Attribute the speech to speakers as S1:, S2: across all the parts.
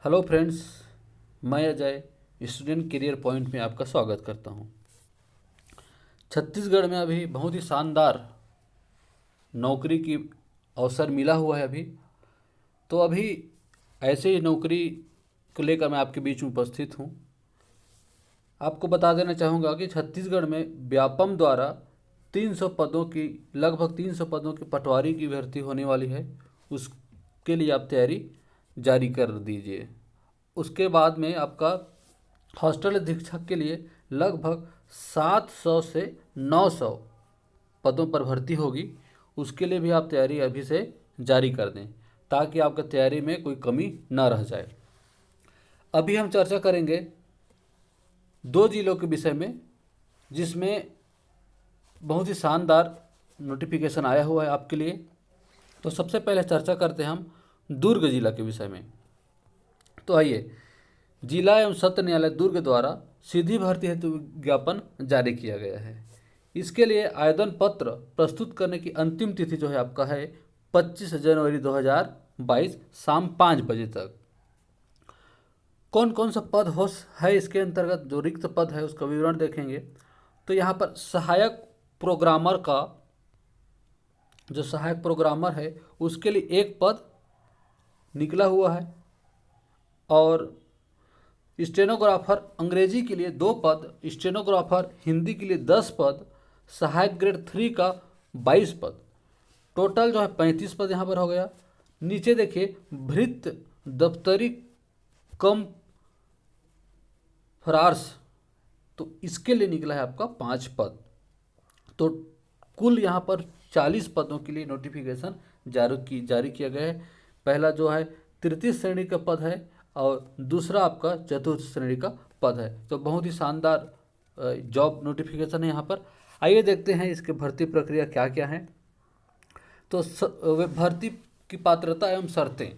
S1: Hello friends, मैं Ajay student career point में आपका स्वागत करता हूं। छत्तीसगढ़ में अभी बहुत ही शानदार नौकरी की अवसर मिला हुआ है तो अभी ऐसे ही नौकरी को लेकर मैं आपके बीच में उपस्थित हूं। आपको बता देना चाहूँगा कि छत्तीसगढ़ में व्यापम द्वारा 300 पदों की लगभग 300 पदों की पटवारी की भर्ती होने वाली है। उसके लिए आप तैयारी जारी कर दीजिए। उसके बाद में आपका हॉस्टल अधीक्षक के लिए लगभग 700 से 900 पदों पर भर्ती होगी। उसके लिए भी आप तैयारी अभी से जारी कर दें ताकि आपका तैयारी में कोई कमी न रह जाए। अभी हम चर्चा करेंगे दो जिलों के विषय में जिसमें बहुत ही शानदार नोटिफिकेशन आया हुआ है आपके लिए। तो सबसे पहले चर्चा करते हैं हम दुर्ग जिला के विषय में। तो आइए, जिला एवं सत्र न्यायालय दुर्ग द्वारा सीधी भर्ती हेतु विज्ञापन जारी किया गया है। इसके लिए आवेदन पत्र प्रस्तुत करने की अंतिम तिथि जो है आपका है 25 जनवरी 2022 शाम 5 बजे तक। कौन कौन सा पद हो है इसके अंतर्गत जो रिक्त पद है उसका विवरण देखेंगे तो यहाँ पर सहायक प्रोग्रामर है उसके लिए एक पद निकला हुआ है, और स्टेनोग्राफर अंग्रेजी के लिए 2 पद, स्टेनोग्राफर हिंदी के लिए 10 पद, सहायक ग्रेड 3 का 22 पद, टोटल जो है 35 पद यहाँ पर हो गया। नीचे देखिए भृत्य दफ्तरी कम फरार्स, तो इसके लिए निकला है आपका 5 पद। तो कुल यहाँ पर 40 पदों के लिए नोटिफिकेशन जारी किया गया है। पहला जो है तृतीय श्रेणी का पद है और दूसरा आपका चतुर्थ श्रेणी का पद है। तो बहुत ही शानदार जॉब नोटिफिकेशन है यहाँ पर। आइए देखते हैं इसके भर्ती प्रक्रिया क्या क्या है। तो भर्ती की पात्रता एवं शर्तें।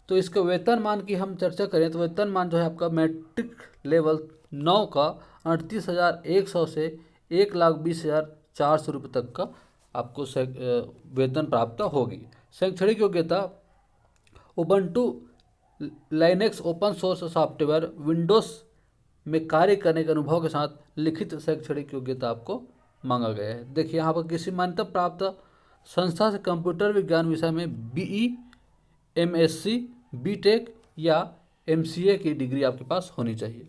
S1: तो इसके वेतनमान की हम चर्चा करें तो वेतनमान जो है आपका मैट्रिक लेवल 9 का 38,100 से 1,20,400 रुपये तक का आपको वेतन प्राप्त होगी। शैक्षणिक योग्यता Ubuntu Linux open source software Windows में कार्य करने के अनुभव के साथ लिखित शैक्षणिक योग्यता आपको मांगा गया है। देखिए यहाँ पर किसी मान्यता प्राप्त संस्था से कंप्यूटर विज्ञान विषय में BE, MSc, BTech या MCA की डिग्री आपके पास होनी चाहिए,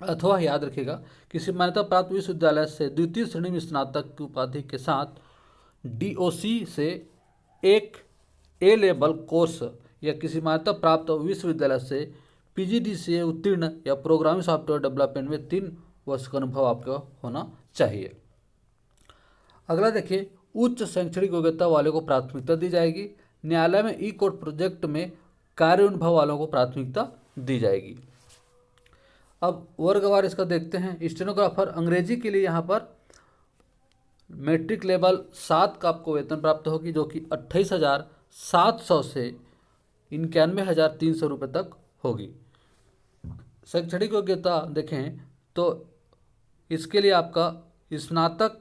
S1: अथवा याद रखिएगा किसी मान्यता प्राप्त विश्वविद्यालय से द्वितीय श्रेणी में स्नातक की उपाधि के साथ DOC से एक A लेवल कोर्स या किसी मान्यता प्राप्त विश्वविद्यालय से PGDCA उत्तीर्ण या प्रोग्रामिंग सॉफ्टवेयर डेवलपमेंट में 3 वर्ष का अनुभव आपका होना चाहिए। अगला देखिए, उच्च शैक्षणिक योग्यता वालों को प्राथमिकता दी जाएगी। न्यायालय में ई-कोर्ट प्रोजेक्ट में कार्य अनुभव वालों को प्राथमिकता दी जाएगी। अब वर्गवार इसका देखते हैं। स्टेनोग्राफर अंग्रेजी के लिए यहाँ पर मैट्रिक लेवल 7 का आपको वेतन प्राप्त होगी जो कि 28,700 से 91,300 रुपये तक होगी। शैक्षणिक योग्यता देखें तो इसके लिए आपका स्नातक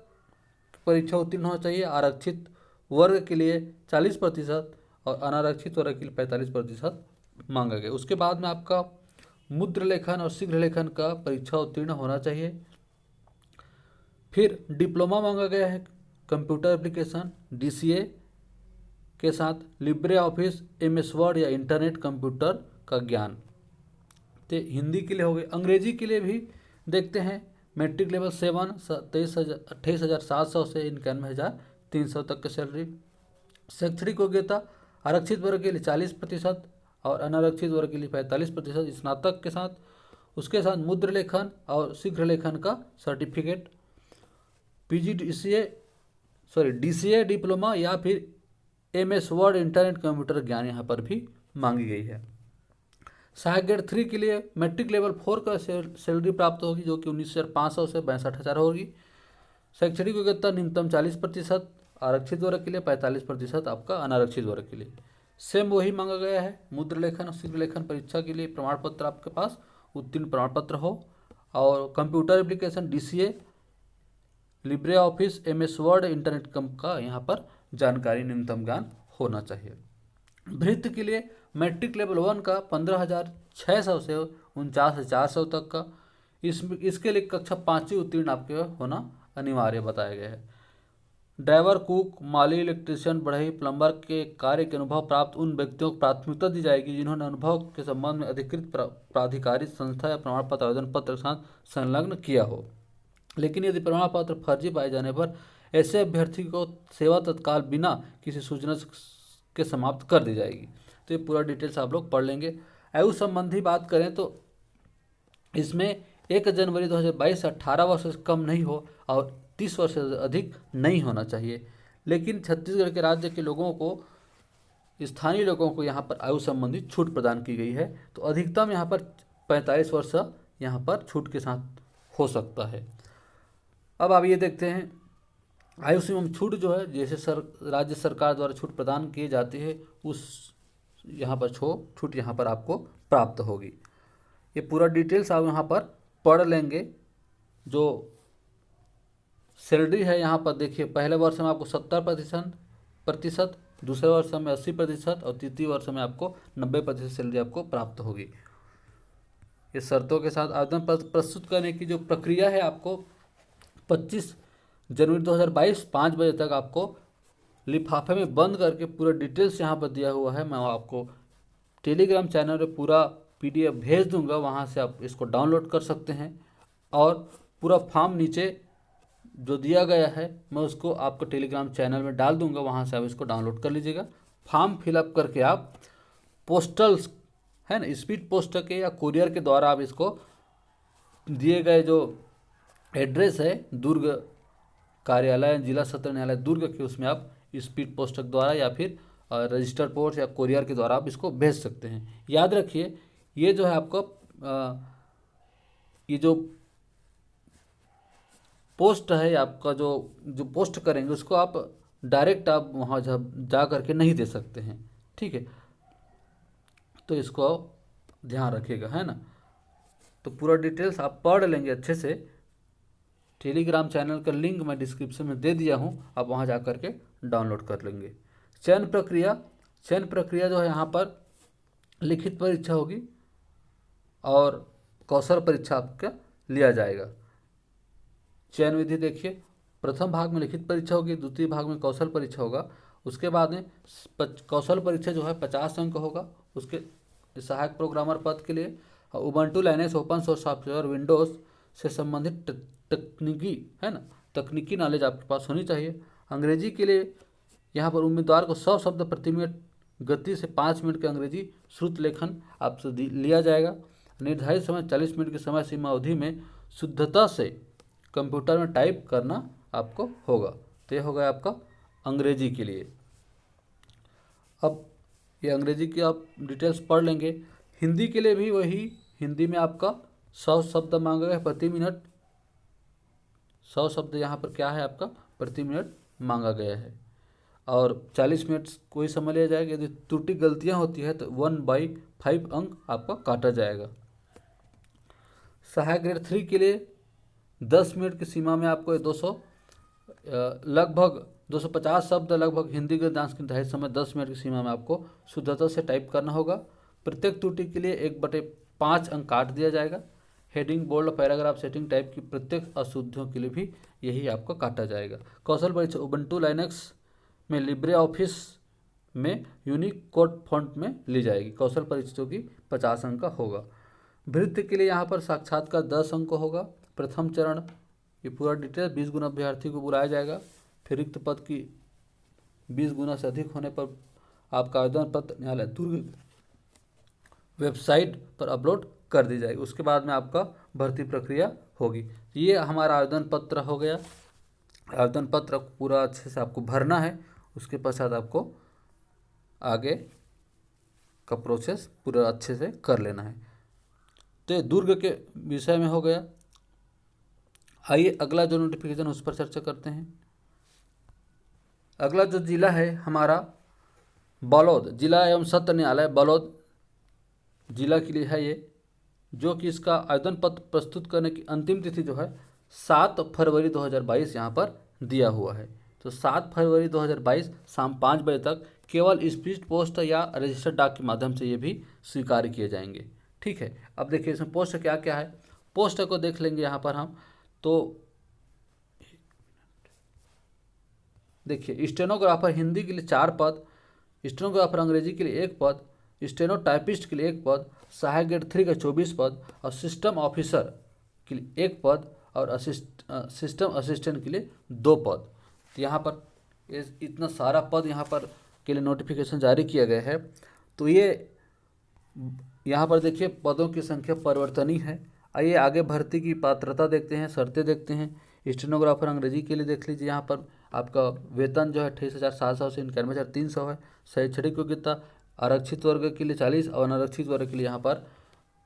S1: परीक्षा उत्तीर्ण होना चाहिए। आरक्षित वर्ग के लिए 40% और अनारक्षित वर्ग के लिए 45% मांगा गया। उसके बाद में आपका मुद्र लेखन और शीघ्र लेखन का परीक्षा उत्तीर्ण होना चाहिए। फिर डिप्लोमा मांगा गया है कंप्यूटर एप्लीकेशन DCA के साथ लिब्रे ऑफिस MS वर्ड या इंटरनेट कंप्यूटर का ज्ञान। तो हिंदी के लिए हो गए। अंग्रेजी के लिए भी देखते हैं मैट्रिक लेवल 7 28,700 से 91,300 तक की सैलरी। शैक्षणिक योग्यता आरक्षित वर्ग के लिए 40% और अनारक्षित वर्ग के लिए 45% स्नातक के साथ, उसके साथ मुद्र लेखन और शीघ्र लेखन का सर्टिफिकेट, DCA डिप्लोमा या फिर MS वर्ड इंटरनेट कंप्यूटर ज्ञान यहाँ पर भी मांगी गई है। सहायक ग्रेड 3 के लिए मैट्रिक लेवल 4 का सैलरी प्राप्त होगी जो कि 19,500 से 62,000 होगी। शैक्षणिक योग्यता न्यूनतम 40%, आरक्षित वर्ग के लिए 45%, आपका अनारक्षित वर्ग के लिए सेम वही मांगा गया है। मुद्र लेखन और शीघ्र लेखन परीक्षा के लिए प्रमाण पत्र आपके पास उत्तीर्ण प्रमाण पत्र हो, और computer application DCA, Libre office MS word internet का यहाँ पर जानकारी न्यूनतम ज्ञान होना चाहिए। भृत्य के लिए मैट्रिक लेवल 1 का 15,600 से 49,400 तक का, इसके लिए कक्षा 5वीं उत्तीर्ण आपके होना अनिवार्य बताया गया है। ड्राइवर, कुक, माली, इलेक्ट्रीशियन, बढ़ई, प्लम्बर के कार्य के अनुभव प्राप्त उन व्यक्तियों को प्राथमिकता दी जाएगी जिन्होंने अनुभव के संबंध में अधिकृत प्राधिकारी संस्था या प्रमाण पत्र आवेदन पत्र के साथ संलग्न किया हो। लेकिन यदि प्रमाण पत्र फर्जी पाए जाने पर ऐसे अभ्यर्थी को सेवा तत्काल बिना किसी सूचना के समाप्त कर दी जाएगी। तो ये पूरा डिटेल्स आप लोग पढ़ लेंगे। आयु संबंधी बात करें तो इसमें 1 जनवरी 2022 से 18 वर्ष से कम नहीं हो और 30 वर्ष से अधिक नहीं होना चाहिए। लेकिन छत्तीसगढ़ के राज्य के लोगों को, स्थानीय लोगों को यहाँ पर आयु संबंधी छूट प्रदान की गई है। तो अधिकतम यहाँ पर 45 वर्ष यहाँ पर छूट के साथ हो सकता है। अब आप ये देखते हैं आयु सीमा में छूट जो है, जैसे राज्य सरकार द्वारा छूट प्रदान की जाती है उस यहाँ पर छूट यहाँ पर आपको प्राप्त होगी। ये पूरा डिटेल्स आप यहाँ पर पढ़ लेंगे। जो सैलरी है यहाँ पर देखिए, पहले वर्ष में आपको 70%, दूसरे वर्ष में 80% और तृतीय वर्ष में आपको 90% सैलरी आपको प्राप्त होगी। ये शर्तों के साथ आवेदन पत्र प्रस्तुत करने की जो प्रक्रिया है, आपको 25 जनवरी 2022 5 बजे तक आपको लिफाफे में बंद करके पूरा डिटेल्स यहाँ पर दिया हुआ है। मैं आपको टेलीग्राम चैनल पे पूरा PDF भेज दूंगा, वहाँ से आप इसको डाउनलोड कर सकते हैं। और पूरा फॉर्म नीचे जो दिया गया है मैं उसको आपको टेलीग्राम चैनल में डाल दूंगा, वहाँ से आप इसको डाउनलोड कर लीजिएगा। फॉर्म फिलअप करके आप पोस्टल है ना, स्पीड पोस्ट के या कुरियर के द्वारा आप इसको दिए गए जो एड्रेस है दुर्ग कार्यालय, जिला सत्र न्यायालय दुर्ग के, उसमें आप स्पीड पोस्ट के द्वारा या फिर रजिस्टर पोस्ट या कुरियर के द्वारा आप इसको भेज सकते हैं। याद रखिए ये जो है आपको ये जो पोस्ट है आपका, जो पोस्ट करेंगे उसको आप डायरेक्ट आप वहाँ जा करके नहीं दे सकते हैं, ठीक है। तो इसको ध्यान रखिएगा, है ना। तो पूरा डिटेल्स आप पढ़ लेंगे अच्छे से। टेलीग्राम चैनल का लिंक मैं डिस्क्रिप्शन में दे दिया हूँ, आप वहाँ जा कर के डाउनलोड कर लेंगे। चयन प्रक्रिया जो है यहाँ पर लिखित परीक्षा होगी और कौशल परीक्षा आपका लिया जाएगा। चयन विधि देखिए, प्रथम भाग में लिखित परीक्षा होगी, द्वितीय भाग में कौशल परीक्षा होगा। उसके बाद में कौशल परीक्षा जो है 50 अंक होगा उसके सहायक प्रोग्रामर पद के लिए। Ubuntu Linux open source software Windows से संबंधित तकनीकी है ना, तकनीकी नॉलेज आपके पास होनी चाहिए। अंग्रेजी के लिए यहाँ पर उम्मीदवार को 100 शब्द प्रति मिनट गति से 5 मिनट के अंग्रेजी श्रुत लेखन आपसे लिया जाएगा। निर्धारित समय 40 मिनट की समय सीमा अवधि में शुद्धता से कंप्यूटर में टाइप करना आपको होगा। तो ये होगा आपका अंग्रेजी के लिए। अब ये अंग्रेजी की आप डिटेल्स पढ़ लेंगे। हिंदी के लिए भी वही, हिंदी में आपका 100 शब्द मांगा गया प्रति मिनट। 100 शब्द यहाँ पर क्या है आपका प्रति मिनट मांगा गया है और 40 मिनट कोई समय लिया जाएगा। यदि त्रुटि गलतियाँ होती है तो 1/5 अंक आपका काटा जाएगा। सहायक ग्रेड 3 के लिए 10 मिनट की सीमा में आपको 250 शब्द लगभग हिंदी गद्यांश के निर्धारित समय 10 मिनट की सीमा में आपको शुद्धता से टाइप करना होगा। प्रत्येक त्रुटि के लिए 1/5 अंक काट दिया जाएगा। Heading, bold, paragraph, setting type की प्रत्येक अशुद्धियों के लिए भी यही आपको काटा जाएगा। कौशल परीक्षा उबंटू लाइनेक्स में लिब्रे ऑफिस में यूनिक कोड फॉन्ट में ली जाएगी। कौशल परीक्षा जो कि 50 अंक का होगा। भृत्य के लिए यहाँ पर साक्षात्कार 10 अंक होगा। प्रथम चरण ये पूरा डिटेल 20 गुना अभ्यर्थी को बुलाया जाएगा। फिर रिक्त पद की 20 गुना से अधिक होने पर आपका आवेदन पत्र न्यायालय दुर्ग वेबसाइट पर अपलोड कर दी जाएगी। उसके बाद में आपका भर्ती प्रक्रिया होगी। ये हमारा आवेदन पत्र हो गया। आवेदन पत्र पूरा अच्छे से आपको भरना है, उसके पश्चात आपको आगे का प्रोसेस पूरा अच्छे से कर लेना है। तो ये दुर्ग के विषय में हो गया। आइए अगला जो नोटिफिकेशन उस पर चर्चा करते हैं। अगला जो जिला है हमारा बलौद, जिला एवं सत्र न्यायालय बलौद जिला के लिए है ये, जो कि इसका आवेदन पत्र प्रस्तुत करने की अंतिम तिथि जो है 7 फरवरी 2022 यहाँ पर दिया हुआ है। तो 7 फरवरी 2022 शाम 5 बजे तक केवल स्पीड पोस्ट या रजिस्टर्ड डाक के माध्यम से ये भी स्वीकार किए जाएंगे। ठीक है, अब देखिए इसमें पोस्ट क्या क्या है। पोस्ट को देख लेंगे यहाँ पर हम। तो देखिए, स्टेनोग्राफर हिंदी के लिए 4 पद, स्टेनोग्राफर अंग्रेजी के लिए 1 पद, स्टेनोटाइपिस्ट के लिए 1 पद, सहायक ग्रेड 3 का 24 पद और सिस्टम ऑफिसर के लिए 1 पद और सिस्टम असिस्टेंट के लिए 2 पद। तो यहाँ पर इतना सारा पद यहाँ पर के लिए नोटिफिकेशन जारी किया गया है। तो ये यहाँ पर देखिए पदों की संख्या परिवर्तनीय है। आइए आगे भर्ती की पात्रता देखते हैं, शर्तें देखते हैं। स्टेनोग्राफर अंग्रेजी के लिए देख लीजिए, यहाँ पर आपका वेतन जो है 28,700 से 91,300 है। शैक्षणिक योग्यता आरक्षित वर्ग के लिए 40 और अनारक्षित वर्ग के लिए यहाँ पर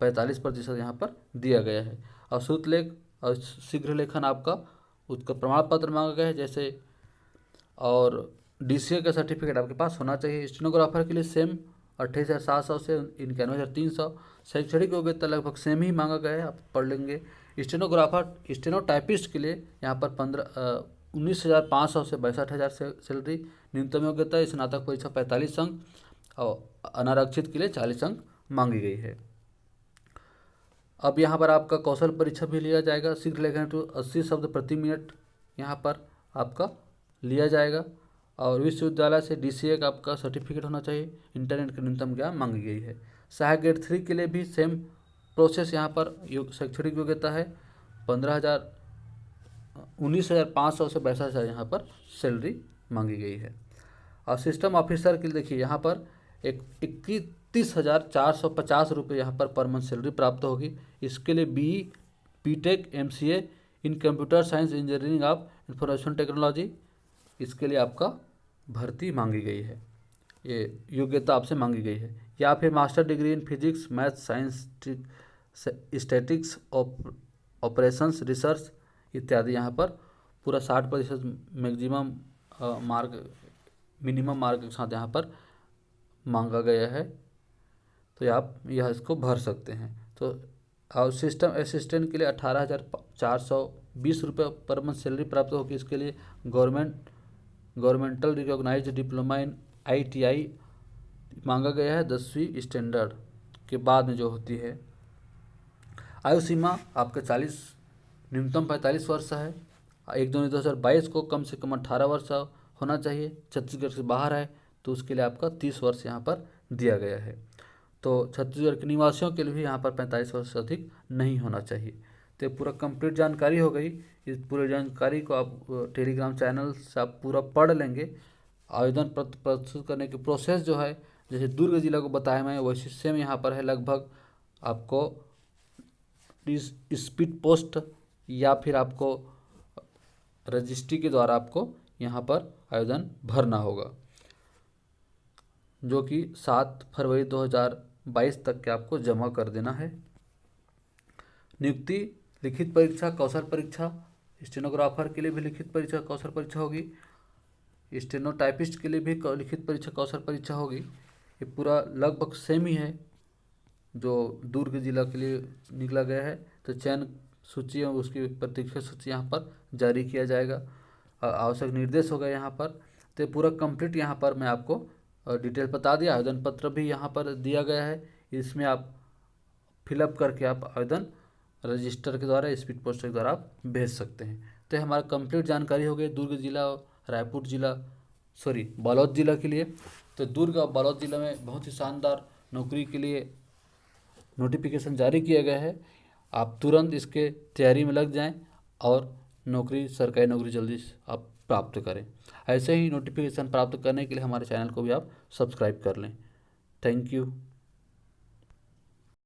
S1: 45% यहाँ पर दिया गया है। और श्रुतलेख और शीघ्र लेखन आपका उसका प्रमाण पत्र मांगा गया है जैसे, और DCA का सर्टिफिकेट आपके पास होना चाहिए। स्टेनोग्राफर के लिए सेम 28,700 से 91,300। शैक्षणिक योग्यता लगभग सेम ही मांगा गया है, आप पढ़ लेंगे। स्टेनोटाइपिस्ट के लिए यहाँ पर 19,500 से 62,000 सैलरी। न्यूनतम योग्यता स्नातक परीक्षा 45 अंक और अनारक्षित के लिए 40 अंक मांगी गई है। अब यहाँ पर आपका कौशल परीक्षा भी लिया जाएगा। शीघ्र लेखन तो 80 शब्द प्रति मिनट यहाँ पर आपका लिया जाएगा। और विश्वविद्यालय से DCA का आपका सर्टिफिकेट होना चाहिए। इंटरनेट की न्यूनतम ज्ञान मांगी गई है। सहायक ग्रेड 3 के लिए भी सेम प्रोसेस यहाँ पर शैक्षणिक योग्यता है 19,500 से 62,000 यहाँ पर सैलरी मांगी गई है। और सिस्टम ऑफिसर के लिए देखिए यहाँ पर 31,450 रुपये यहाँ पर मंथ सैलरी प्राप्त होगी। इसके लिए BE, BTech, MCA in computer science engineering of information technology, इसके लिए आपका भर्ती मांगी गई है, ये योग्यता आपसे मांगी गई है। या फिर master degree in physics, math, science, statics, operations, research इत्यादि यहाँ पर पूरा 60% मैक्सिमम मार्क मिनिमम मार्क के साथ यहाँ पर मांगा गया है। तो आप यह इसको भर सकते हैं। तो और सिस्टम असिस्टेंट के लिए 18,420 रुपये पर मंथ सैलरी प्राप्त होगी। इसके लिए governmental recognised diploma in ITI मांगा गया है 10वीं स्टैंडर्ड के बाद में जो होती है। आयु सीमा आपका 40 न्यूनतम 45 वर्ष है। 1/2/2022 को कम से कम 18 वर्ष होना चाहिए। छत्तीसगढ़ से बाहर है तो उसके लिए आपका 30 वर्ष यहाँ पर दिया गया है। तो छत्तीसगढ़ के निवासियों के लिए भी यहाँ पर 45 वर्ष से अधिक नहीं होना चाहिए। तो पूरा कंप्लीट जानकारी हो गई। इस पूरी जानकारी को आप टेलीग्राम चैनल से आप पूरा पढ़ लेंगे। आवेदन पत्र प्रस्तुत करने की प्रोसेस जो है, जैसे दुर्ग जिला को बताया मैं वैसे सेम यहाँ पर है। लगभग आपको स्पीड पोस्ट या फिर आपको रजिस्ट्री के द्वारा आपको यहाँ पर आवेदन भरना होगा, जो कि 7 फरवरी 2022 तक के आपको जमा कर देना है। नियुक्ति लिखित परीक्षा, कौशल परीक्षा। स्टेनोग्राफर के लिए भी लिखित परीक्षा, कौशल परीक्षा होगी। स्टेनोटाइपिस्ट के लिए भी लिखित परीक्षा, कौशल परीक्षा होगी। ये पूरा लगभग सेम ही है जो दुर्ग जिला के लिए निकला गया है। तो चयन सूची और उसकी प्रतीक्षा सूची यहाँ पर जारी किया जाएगा। आवश्यक निर्देश होगा यहाँ पर। तो पूरा कंप्लीट यहाँ पर मैं आपको डिटेल बता दिया। आवेदन पत्र भी यहाँ पर दिया गया है, इसमें आप फिलअप करके आप आवेदन रजिस्टर के द्वारा, स्पीड पोस्ट के द्वारा आप भेज सकते हैं। तो हमारा कंप्लीट जानकारी हो गई दुर्ग जिला, रायपुर जिला, बालोद जिला के लिए। तो दुर्ग और बालोद जिला में बहुत ही शानदार नौकरी के लिए नोटिफिकेशन जारी किया गया है। आप तुरंत इसके तैयारी में लग जाएं और नौकरी, सरकारी नौकरी जल्दी आप प्राप्त करें। ऐसे ही नोटिफिकेशन प्राप्त करने के लिए हमारे चैनल को भी आप सब्सक्राइब कर लें। Thank you.